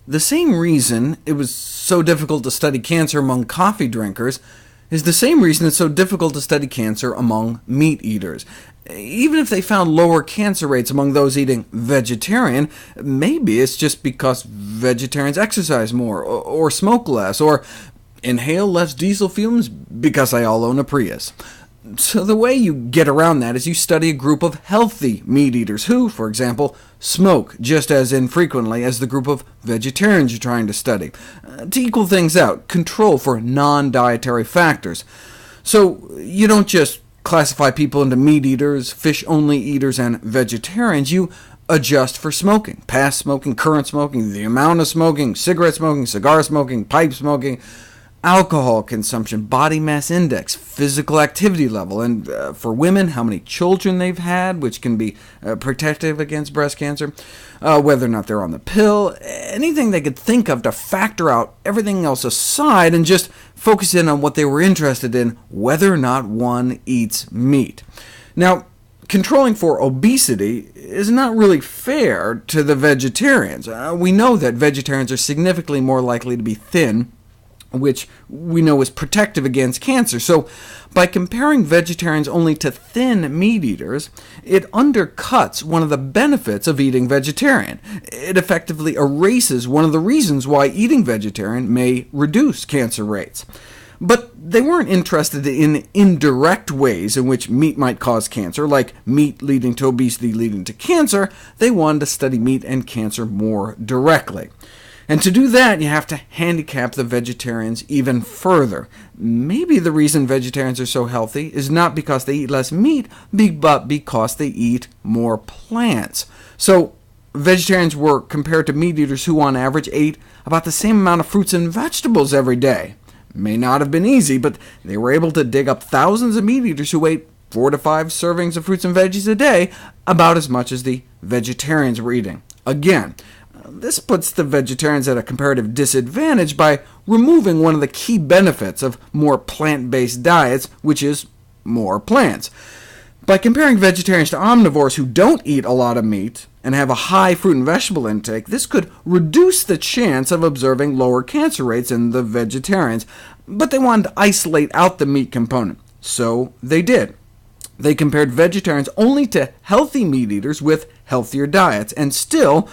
The same reason it was so difficult to study cancer among coffee drinkers is the same reason it's so difficult to study cancer among meat eaters. Even if they found lower cancer rates among those eating vegetarian, maybe it's just because vegetarians exercise more, or smoke less, or inhale less diesel fumes because they all own a Prius. So the way you get around that is you study a group of healthy meat eaters who, for example, smoke just as infrequently as the group of vegetarians you're trying to study, to equal things out, control for non-dietary factors. So you don't just classify people into meat eaters, fish-only eaters, and vegetarians. You adjust for smoking, past smoking, current smoking, the amount of smoking, cigarette smoking, cigar smoking, pipe smoking, alcohol consumption, body mass index, physical activity level, and for women, how many children they've had, which can be protective against breast cancer, whether or not they're on the pill, anything they could think of to factor out everything else aside and just focus in on what they were interested in, whether or not one eats meat. Now, controlling for obesity is not really fair to the vegetarians. We know that vegetarians are significantly more likely to be thin, which we know is protective against cancer. So by comparing vegetarians only to thin meat eaters, it undercuts one of the benefits of eating vegetarian. It effectively erases one of the reasons why eating vegetarian may reduce cancer rates. But they weren't interested in indirect ways in which meat might cause cancer, like meat leading to obesity leading to cancer. They wanted to study meat and cancer more directly. And to do that, you have to handicap the vegetarians even further. Maybe the reason vegetarians are so healthy is not because they eat less meat, but because they eat more plants. So vegetarians were compared to meat eaters who on average ate about the same amount of fruits and vegetables every day. May not have been easy, but they were able to dig up thousands of meat eaters who ate 4 to 5 servings of fruits and veggies a day, about as much as the vegetarians were eating. Again, this puts the vegetarians at a comparative disadvantage by removing one of the key benefits of more plant-based diets, which is more plants. By comparing vegetarians to omnivores who don't eat a lot of meat and have a high fruit and vegetable intake, this could reduce the chance of observing lower cancer rates in the vegetarians, but they wanted to isolate out the meat component, so they did. They compared vegetarians only to healthy meat eaters with healthier diets, and still,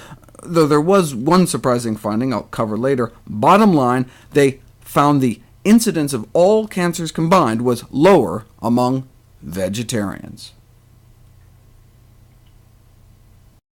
though there was one surprising finding I'll cover later, bottom line, they found the incidence of all cancers combined was lower among vegetarians.